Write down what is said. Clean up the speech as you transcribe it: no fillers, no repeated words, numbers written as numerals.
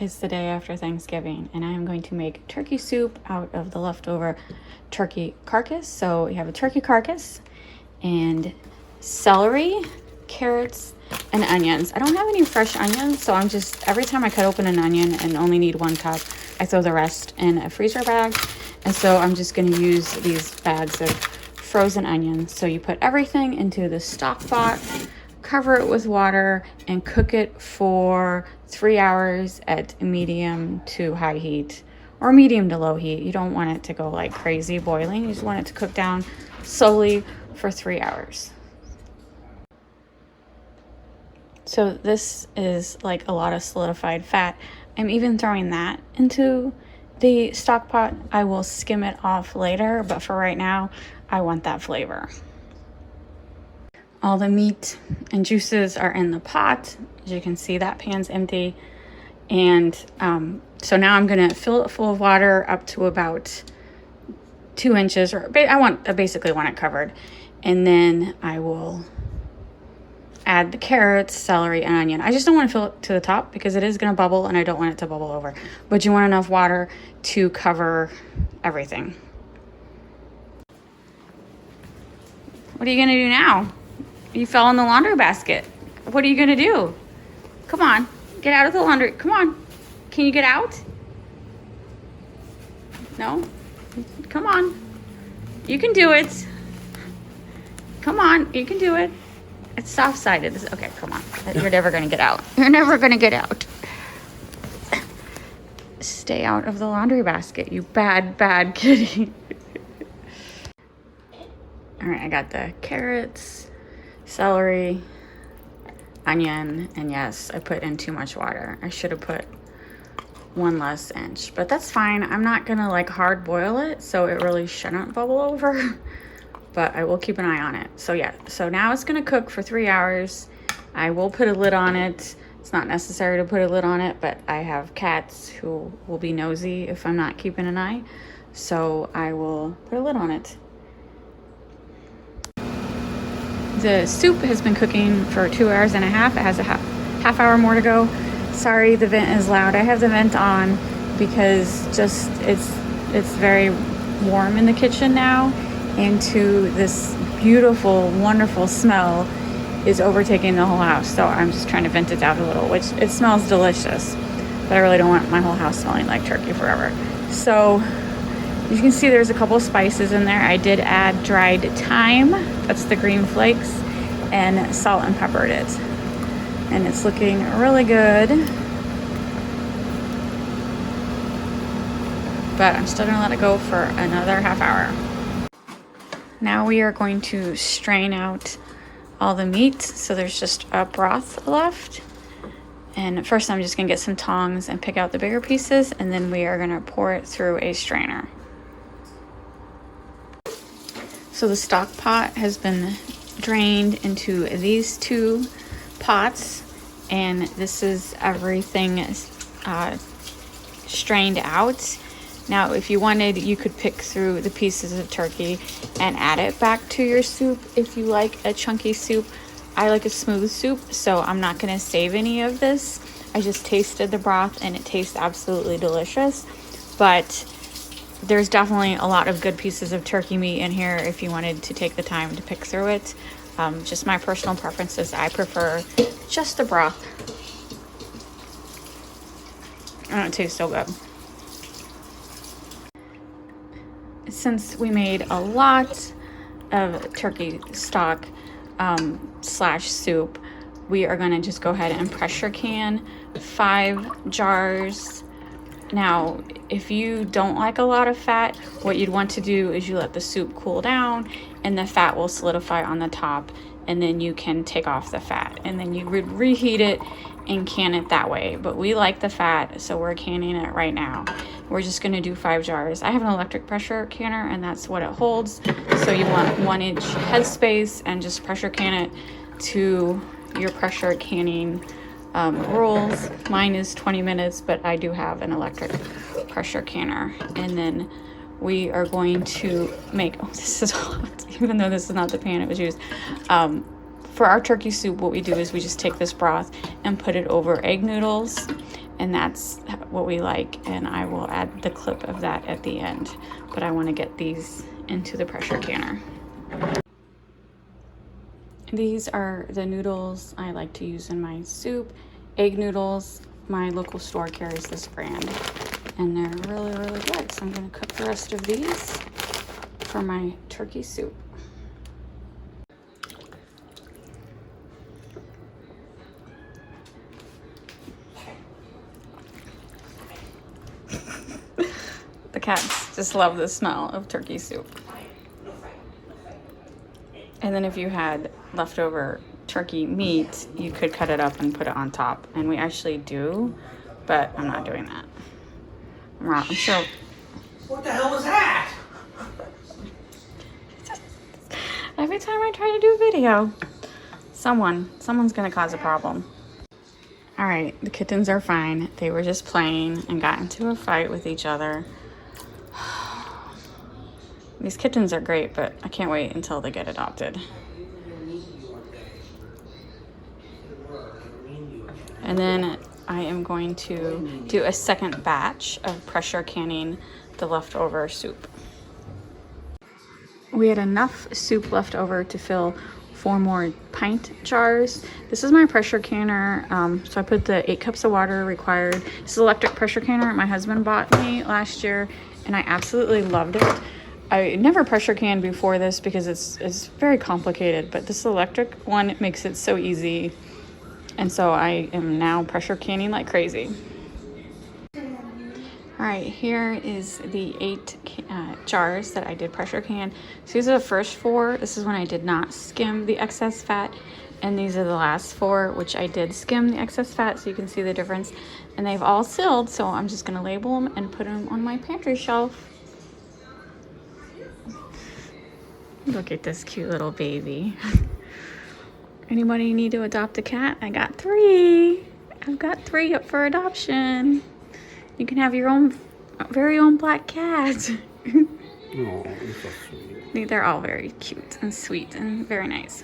It's the day after Thanksgiving, and I am going to make turkey soup out of the leftover turkey carcass. So we have a turkey carcass and celery, carrots, and onions. I don't have any fresh onions, so I'm just, every time I cut open an onion and only need 1 cup, I throw the rest in a freezer bag. And so I'm just going to use these bags of frozen onions. So you put everything into the stock pot, cover it with water, and cook it for 3 hours at medium to high heat, or medium to low heat. You don't want it to go like crazy boiling. You just want it to cook down slowly for 3 hours. So this is like a lot of solidified fat. I'm even throwing that into the stock pot. I will skim it off later, but for right now, I want that flavor. All the meat and juices are in the pot. As you can see, that pan's empty. And so now I'm gonna fill it full of water up to about 2 inches, or I basically want it covered. And then I will add the carrots, celery, and onion. I just don't want to fill it to the top because it is going to bubble and I don't want it to bubble over. But you want enough water to cover everything. What are you going to do now? You fell in the laundry basket. What are you going to do? Come on, get out of the laundry. Come on. Can you get out? No? Come on. You can do it. Come on, you can do it. It's soft-sided. Okay, come on. You're never going to get out. You're never going to get out. Stay out of the laundry basket, you bad, bad kitty. All right, I got the carrots, celery, onion, and yes, I put in too much water. I should have put 1 less inch, but that's fine. I'm not going to like hard boil it, so it really shouldn't bubble over. But I will keep an eye on it. So yeah, so now it's gonna cook for 3 hours. I will put a lid on it. It's not necessary to put a lid on it, but I have cats who will be nosy if I'm not keeping an eye. So I will put a lid on it. The soup has been cooking for 2 hours and a half. It has a half hour more to go. Sorry, the vent is loud. I have the vent on because just it's very warm in the kitchen now. Into this beautiful, wonderful smell is overtaking the whole house. So I'm just trying to vent it out a little, which it smells delicious, but I really don't want my whole house smelling like turkey forever. So you can see there's a couple of spices in there. I did add dried thyme, that's the green flakes, and salt and peppered it. And it's looking really good. But I'm still gonna let it go for another half hour. Now we are going to strain out all the meat, so there's just a broth left. And first I'm just gonna get some tongs and pick out the bigger pieces, and then we are gonna pour it through a strainer. So the stock pot has been drained into these 2 pots, and this is everything strained out. Now, if you wanted, you could pick through the pieces of turkey and add it back to your soup if you like a chunky soup. I like a smooth soup, so I'm not going to save any of this. I just tasted the broth and it tastes absolutely delicious. But there's definitely a lot of good pieces of turkey meat in here if you wanted to take the time to pick through it. Just my personal preferences, I prefer just the broth. And it tastes so good. Since we made a lot of turkey stock slash soup, we are going to just go ahead and pressure can 5 jars. Now, if you don't like a lot of fat, what you'd want to do is you let the soup cool down and the fat will solidify on the top, and then you can take off the fat, and then you would reheat it and can it that way. But we like the fat, so we're canning it right now. We're just going to do 5 jars. I have an electric pressure canner, and that's what it holds. So you want 1 inch headspace and just pressure can it to your pressure canning rules. Mine is 20 minutes, but I do have an electric pressure canner. And then we are going to make, oh, this is hot, even though this is not the pan it was used. For our turkey soup, what we do is we just take this broth and put it over egg noodles, and that's what we like, and I will add the clip of that at the end. But I want to get these into the pressure canner. These are the noodles I like to use in my soup. Egg noodles. My local store carries this brand, and they're really, really good. So I'm going to cook the rest of these for my turkey soup. The cats just love the smell of turkey soup. And then if you had leftover turkey meat, you could cut it up and put it on top. And we actually do, but I'm not doing that. I'm sure. What the hell was that? Every time I try to do video, someone's gonna cause a problem. All right, the kittens are fine. They were just playing and got into a fight with each other. These kittens are great, but I can't wait until they get adopted. And then I am going to do a second batch of pressure canning the leftover soup. We had enough soup left over to fill 4 more pint jars. This is my pressure canner. So I put the 8 cups of water required. This is electric pressure canner my husband bought me last year, and I absolutely loved it. I never pressure canned before this because it's very complicated, but this electric one makes it so easy. And so I am now pressure canning like crazy. All right, here is the 8 jars that I did pressure can. So these are the first 4. This is when I did not skim the excess fat. And these are the last 4, which I did skim the excess fat, so you can see the difference. And they've all sealed, so I'm just gonna label them and put them on my pantry shelf. Look at this cute little baby. Anybody need to adopt a cat? I got 3. I've got 3 up for adoption. You can have your own, very own black cat. Oh, you're so sweet. They're all very cute and sweet and very nice.